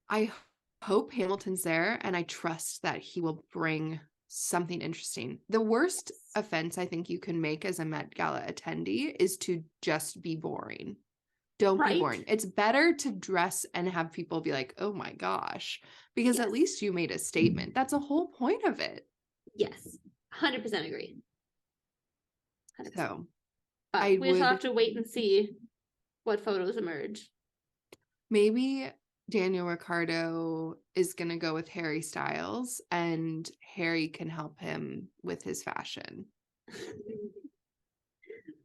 I hope Hamilton's there, and I trust that he will bring something interesting. The worst offense I think you can make as a Met Gala attendee is to just be boring. Don't be boring. It's better to dress and have people be like, oh my gosh, because at least you made a statement. That's the whole point of it. Yes, 100% agree. 100%. So we just have to wait and see what photos emerge. Maybe Daniel Ricciardo is going to go with Harry Styles, and Harry can help him with his fashion.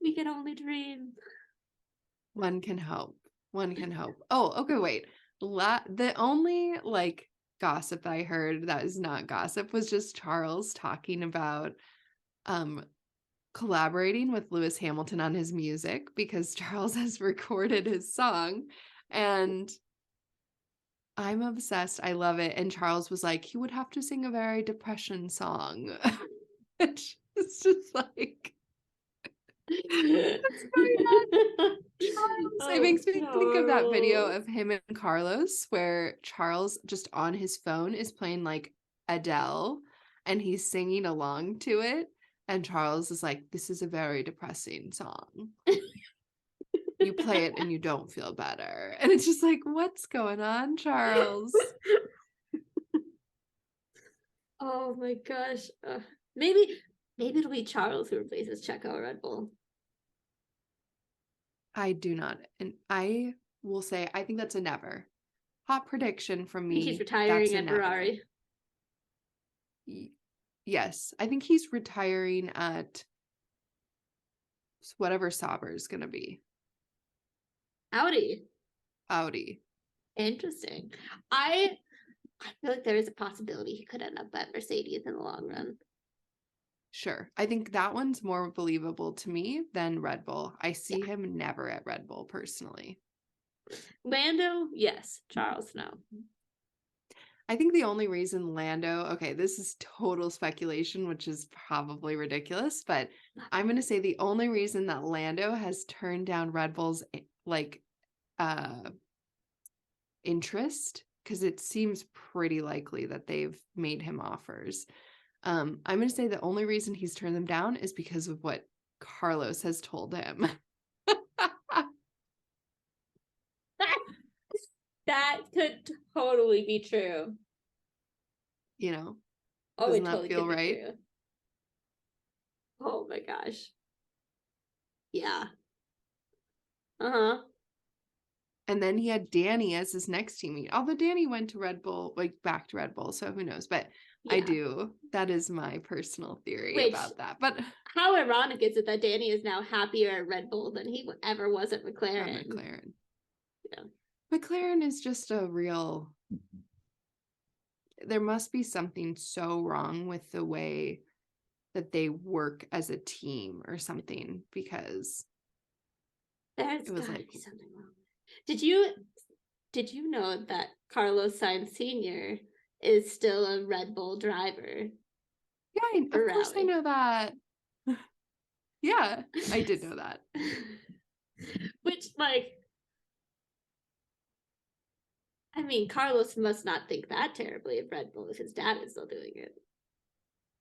We can only dream. One can hope. One can hope. Oh, okay, wait. The only gossip I heard that is not gossip was just Charles talking about collaborating with Lewis Hamilton on his music, because Charles has recorded his song, and I'm obsessed. I love it. And Charles was like, he would have to sing a very depression song. It's just like, what's going on? Charles. It makes me think of that video of him and Carlos where Charles just on his phone is playing like Adele and he's singing along to it. And Charles is like, this is a very depressing song. You play it and you don't feel better. And it's just like, what's going on, Charles? Oh my gosh. Maybe it'll be Charles who replaces Checo or Red Bull. I do not. And I will say, I think that's a never. Hot prediction from me. He's retiring at Ferrari. Yes. I think he's retiring at whatever Sauber is going to be. Audi. Interesting. I feel like there is a possibility he could end up at Mercedes in the long run. Sure. I think that one's more believable to me than Red Bull. I see him never at Red Bull personally. Lando, yes. Charles, no. I think the only reason Lando, okay, this is total speculation, which is probably ridiculous, but I'm going to say the only reason that Lando has turned down Red Bull's interest, because it seems pretty likely that they've made him offers. I'm going to say the only reason he's turned them down is because of what Carlos has told him. That could totally be true. You know? Oh, doesn't it that totally feel right? True. Oh my gosh. Yeah. Uh-huh. And then he had Danny as his next teammate. Although Danny went to Red Bull, back to Red Bull, so who knows? But yeah. I do. That is my personal theory about that. But how ironic is it that Danny is now happier at Red Bull than he ever was at McLaren? Yeah. McLaren is just a real... There must be something so wrong with the way that they work as a team or something, because there's gotta be something wrong. Did you know that Carlos Sainz Sr. is still a Red Bull driver? Yeah, of course I know that. Yeah, I did know that. Which, I mean, Carlos must not think that terribly of Red Bull if his dad is still doing it.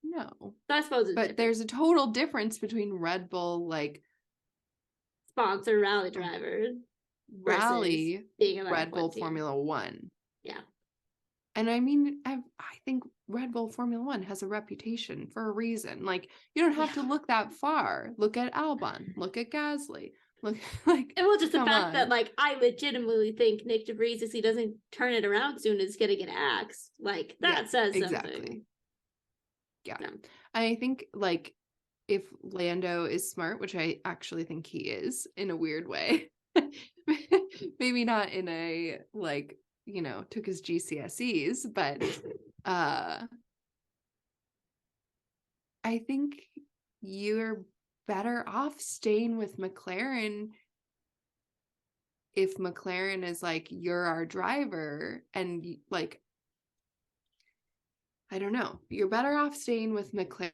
No. So I suppose it's different. There's a total difference between Red Bull, sponsor rally driver. Rally being a Red Bull Formula One. Yeah. And I mean, I think Red Bull Formula One has a reputation for a reason. You don't have to look that far. Look at Albon. Look at Gasly. Look, and well, just the fact that I legitimately think Nyck De Vries, if he doesn't turn it around soon, is gonna get axed. That says something. Exactly. Yeah. I think if Lando is smart, which I actually think he is in a weird way. Maybe not in a like, took his GCSEs, but I think you're better off staying with McLaren if McLaren is like, you're our driver, and like, I don't know, you're better off staying with McLaren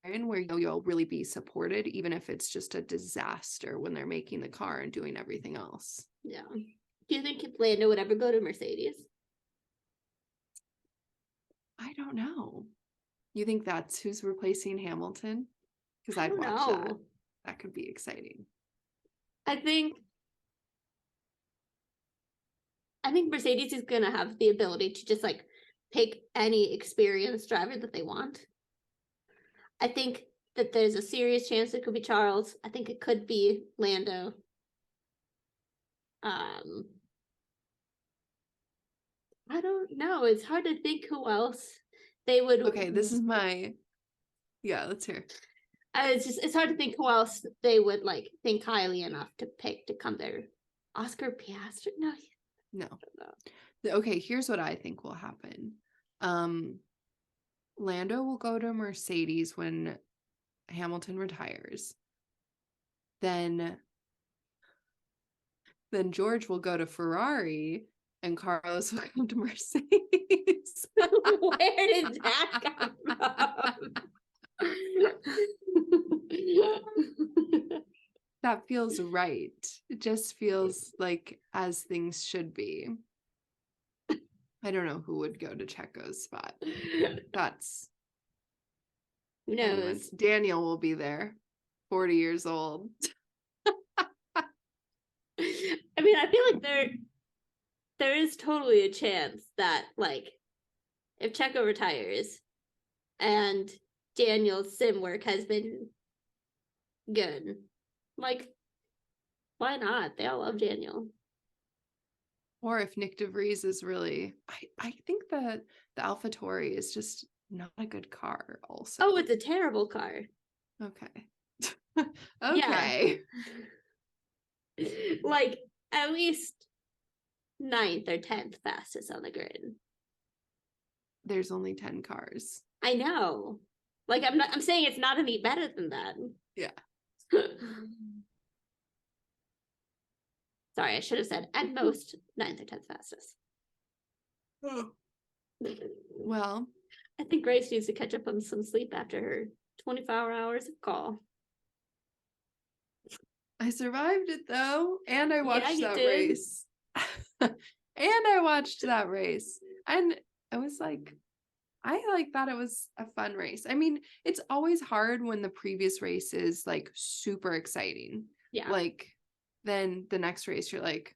where you'll really be supported, even if it's just a disaster when they're making the car and doing everything else. Yeah. Do you think if Lando would ever go to Mercedes? I don't know. You think that's who's replacing Hamilton? Because I I'd don't watch know. that. That could be exciting. I think Mercedes is gonna have the ability to just like pick any experienced driver that they want. I think that there's a serious chance it could be Charles. I think it could be Lando. I don't know. It's hard to think who else they would. Okay, this is my. Yeah, let's hear. It's hard to think who else they would like think highly enough to pick to come there. Oscar Piastri? No. Okay, here's what I think will happen. Lando will go to Mercedes when Hamilton retires. Then George will go to Ferrari and Carlos will come to Mercedes. Where did that come from? That feels right. It just feels like as things should be. I don't know who would go to Checo's spot. That's Who knows? anyways, Daniel will be there, 40 years old. I mean, I feel like there is totally a chance that like if Checo retires and Daniel's sim work has been good, like why not? They all love Daniel. Or if Nyck De Vries is really, I think that the AlphaTauri is just not a good car also. Oh, it's a terrible car. Okay. Okay. Yeah. Like at least 9th or 10th fastest on the grid. There's only 10 cars. I know. Like I'm saying it's not any better than that. Yeah. Sorry, I should have said at most 9th or 10th fastest. Well, I think Grace needs to catch up on some sleep after her 24 hours of call. I survived it though, and I watched you that did. race. And I watched that race. And I was like, I thought it was a fun race. I mean, it's always hard when the previous race is like super exciting. Yeah. Like then the next race you're like,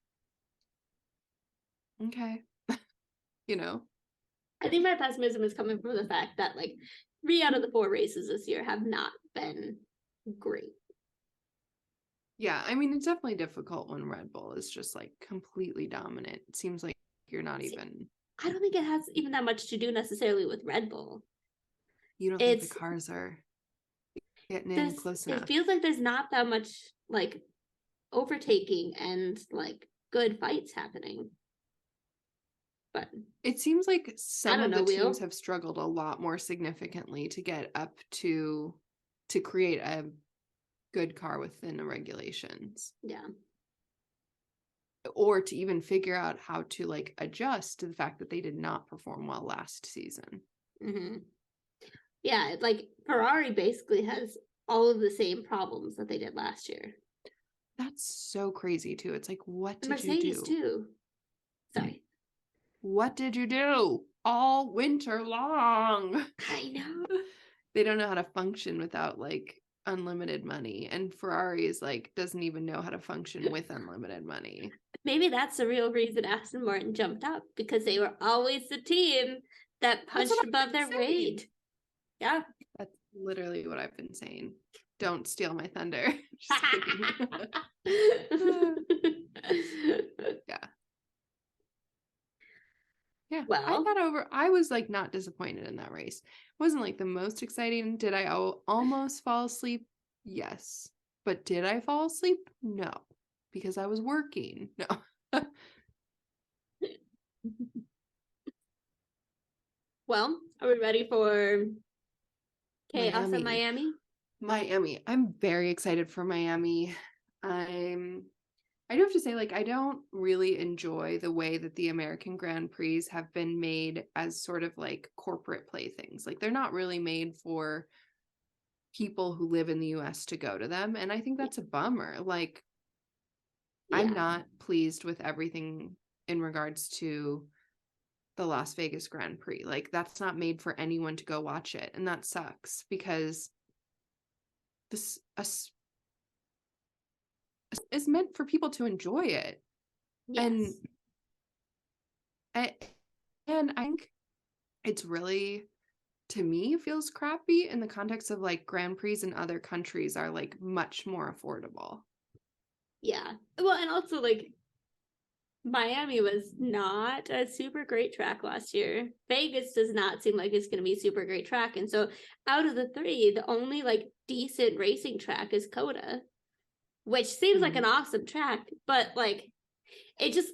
okay. I think my pessimism is coming from the fact that like 3 out of the 4 races this year have not been great. Yeah, I mean, it's definitely difficult when Red Bull is just like completely dominant. It seems like you're not even. I don't think it has even that much to do necessarily with Red Bull. You don't think the cars are getting in close enough? It feels like there's not that much like overtaking and like good fights happening. But it seems like some of the teams have struggled a lot more significantly to get up to create a good car within the regulations. Yeah. Or to even figure out how to like adjust to the fact that they did not perform well last season. Mm-hmm. Yeah, like Ferrari basically has all of the same problems that they did last year. That's so crazy too. It's like, what did Mercedes you do? Too. Sorry. What did you do all winter long? I know. They don't know how to function without like unlimited money, and Ferrari is like doesn't even know how to function with unlimited money. Maybe that's the real reason Aston Martin jumped up, because they were always the team that punched above their weight. Yeah. That's literally what I've been saying. Don't steal my thunder. Yeah. Yeah. Well, I was like not disappointed in that race. It wasn't like the most exciting. Did I almost fall asleep? Yes. But did I fall asleep? No. Because I was working. No. well, are we ready for chaos in Miami. Miami? Miami. I'm very excited for Miami. I do have to say, like, I don't really enjoy the way that the American Grand Prix have been made as sort of like corporate playthings. Like, they're not really made for people who live in the US to go to them. And I think that's a bummer. Like, I'm Yeah. not pleased with everything in regards to the Las Vegas Grand Prix. Like, that's not made for anyone to go watch it. And that sucks because this is meant for people to enjoy it. Yes. And I think it's really, to me, feels crappy in the context of like Grand Prix in other countries are like much more affordable. Yeah. Well, and also like Miami was not a super great track last year. Vegas does not seem like it's going to be a super great track. And so out of the three, the only like decent racing track is Coda, which seems like an awesome track, but like it just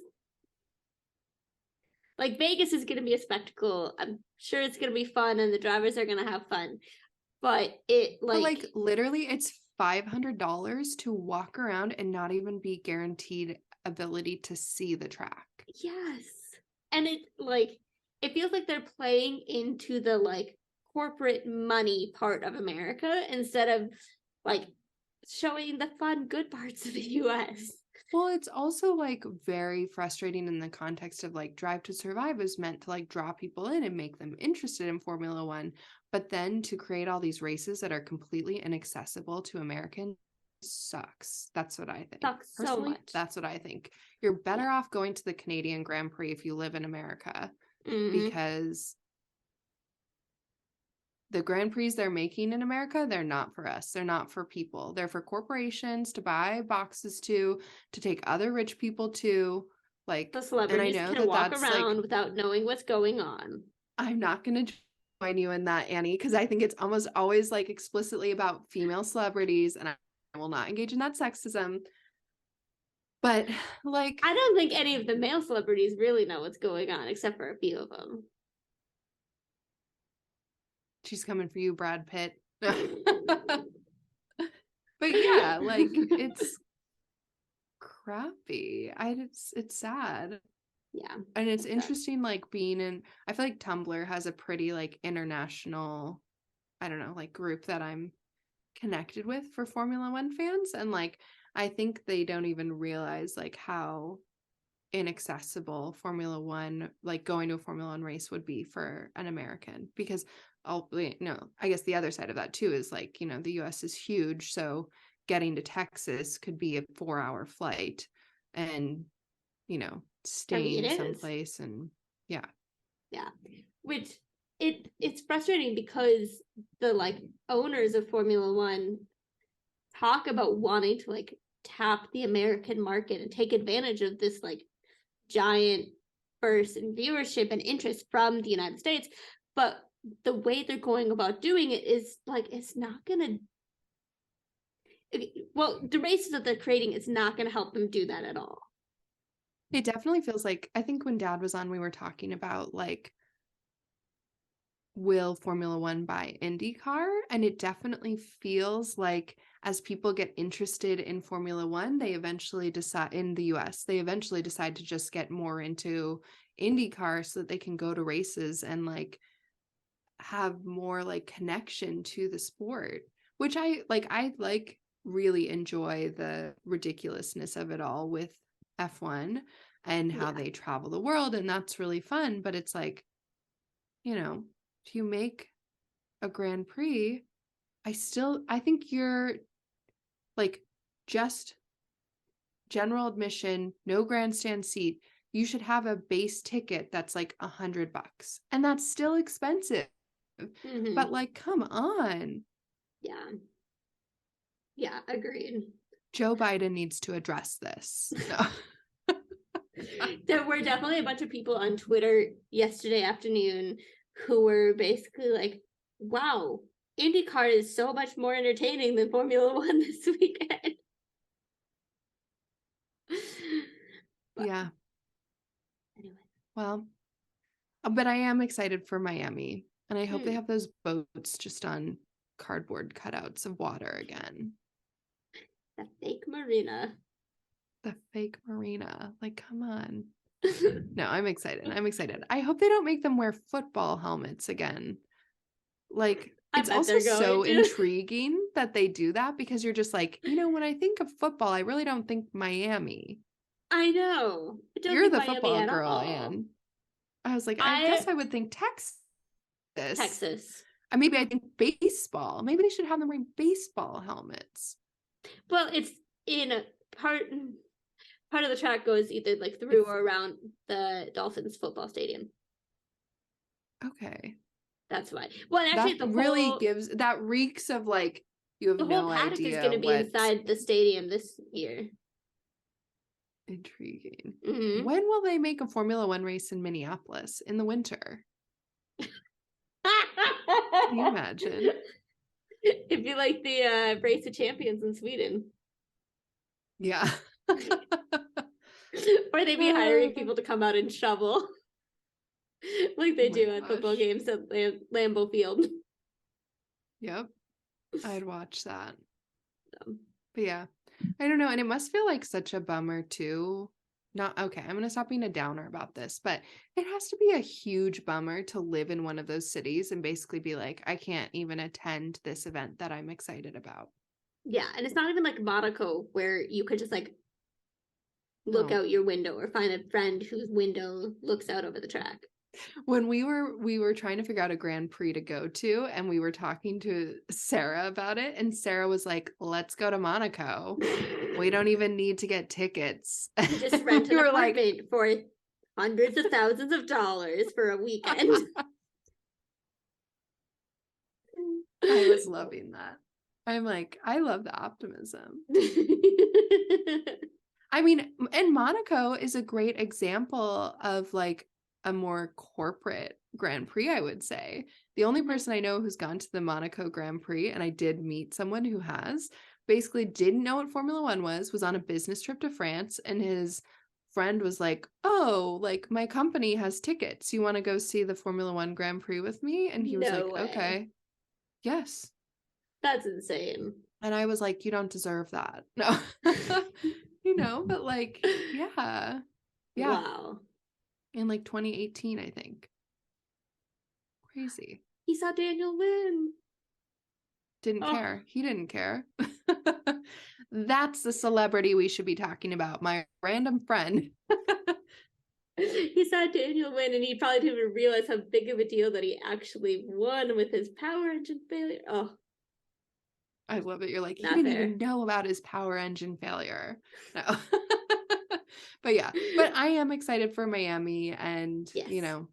like Vegas is going to be a spectacle. I'm sure it's going to be fun and the drivers are going to have fun. But it like literally it's $500 to walk around and not even be guaranteed ability to see the track. Yes. And it feels like they're playing into the like corporate money part of America instead of like showing the fun good parts of the US. Well, it's also like very frustrating in the context of like Drive to Survive is meant to like draw people in and make them interested in Formula One. But then to create all these races that are completely inaccessible to Americans sucks. That's what I think. Sucks Personally, so much. that's what I think. You're better off going to the Canadian Grand Prix if you live in America because the Grand Prix they're making in America, they're not for us. They're not for people. They're for corporations to buy boxes to take other rich people to. Like, the celebrities and I know can walk that's around like, without knowing what's going on. I'm not going to join you in that, Annie, because I think it's almost always like explicitly about female celebrities, and I will not engage in that sexism. But like, I don't think any of the male celebrities really know what's going on, except for a few of them. She's coming for you, Brad Pitt. But yeah, like it's crappy. It's sad. Yeah. And it's interesting like being in, I feel like Tumblr has a pretty like international, I don't know, like group that I'm connected with for Formula One fans. And like I think they don't even realize like how inaccessible Formula One, like going to a Formula One race would be for an American, because I guess the other side of that too is like, you know, the US is huge, so getting to Texas could be a 4-hour flight, and you know, staying someplace. And yeah, which it's frustrating because the like owners of Formula One talk about wanting to like tap the American market and take advantage of this like giant burst in viewership and interest from the United States, but the way they're going about doing it is like it's not gonna the races that they're creating is not gonna help them do that at all. It definitely feels like, I think when Dad was on, we were talking about like, will Formula One buy IndyCar? And it definitely feels like as people get interested in Formula One, they eventually decide, in the US, they eventually decide to just get more into IndyCar so that they can go to races and like have more like connection to the sport, which I really enjoy the ridiculousness of it all with F1 and how they travel the world, and that's really fun. But it's like, you know, if you make a Grand Prix, I think you're like, just general admission, no grandstand seat, you should have a base ticket that's like $100, and that's still expensive. But like, come on. Yeah, agreed. Joe Biden needs to address this. There were definitely a bunch of people on Twitter yesterday afternoon who were basically like, wow, IndyCar is so much more entertaining than Formula One this weekend. Yeah. Anyway. Well, but I am excited for Miami. And I hope they Hmm. have those boats just on cardboard cutouts of water again. The fake marina. The fake marina. Like, come on. No, I'm excited. I'm excited. I hope they don't make them wear football helmets again. Like, I it's bet also they're going so to. intriguing that they do that because you're just like, when I think of football, I really don't think Miami. I know. I don't You're think the Miami football at girl, all. Anne. I was like, I guess I would think Texas. Texas. Maybe I think baseball. Maybe they should have them wearing baseball helmets. Well, it's in a part of the track goes either like through or around the Dolphins football stadium. Okay. That's why. Well, actually, that really reeks of like you have the whole no paddock is idea going to be what. inside the stadium this year. Intriguing. Mm-hmm. When will they make a Formula One race in Minneapolis in the winter? Can you imagine? It'd be like the Race of Champions in Sweden. Yeah. Or they'd be hiring people to come out and shovel like they do at football games at Lambeau Field. Yep. I'd watch that. But yeah, I don't know. And it must feel like such a bummer too. I'm going to stop being a downer about this, but it has to be a huge bummer to live in one of those cities and basically be like, I can't even attend this event that I'm excited about. Yeah, and it's not even like Monaco where you could just like look out your window or find a friend whose window looks out over the track. When we were trying to figure out a Grand Prix to go to, and we were talking to Sarah about it, and Sarah was like, let's go to Monaco. We don't even need to get tickets. You just rent an apartment for hundreds of thousands of dollars for a weekend. I was loving that. I'm like, I love the optimism. I mean, and Monaco is a great example of like a more corporate Grand Prix, I would say. The only person I know who's gone to the Monaco Grand Prix, and I did meet someone who has, basically didn't know what Formula One was on a business trip to France, and his friend was like, oh, like my company has tickets. You want to go see the Formula One Grand Prix with me? And he was like, okay. Yes. That's insane. And I was like, you don't deserve that. No. But like, yeah. Wow. In like 2018, I think. Crazy. He saw Daniel win. Didn't care. He didn't care. That's the celebrity we should be talking about. My random friend. He saw Daniel win, and he probably didn't even realize how big of a deal that he actually won with his power engine failure. Oh, I love it. You're like, he not didn't fair. even know about his power engine failure. No. But yeah, but I am excited for Miami, and Yes. Hopefully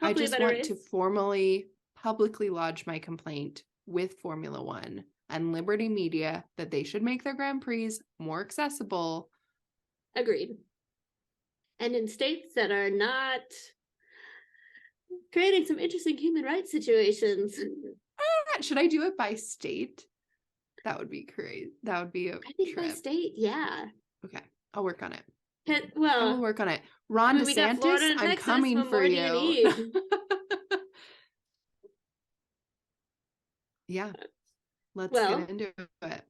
I just want to formally, publicly lodge my complaint with Formula One and Liberty Media that they should make their Grand Prix more accessible. Agreed. And in states that are not creating some interesting human rights situations. Should I do it by state? That would be great. That would be a I think trip. by state, yeah. Okay, I'll work on it. Well, I will work on it. Ron DeSantis, I'm coming for you. Yeah, let's get into it.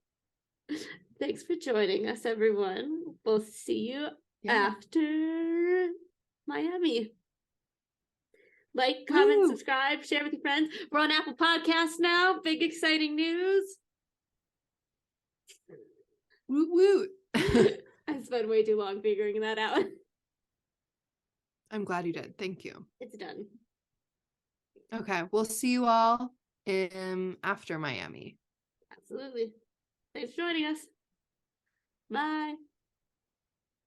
Thanks for joining us, everyone. We'll see you after Miami. Like, comment, subscribe, share with your friends. We're on Apple Podcasts now. Big exciting news. Woot woot. I spent way too long figuring that out. I'm glad you did. Thank you. It's done. Okay, we'll see you all after Miami. Absolutely. Thanks for joining us. Bye.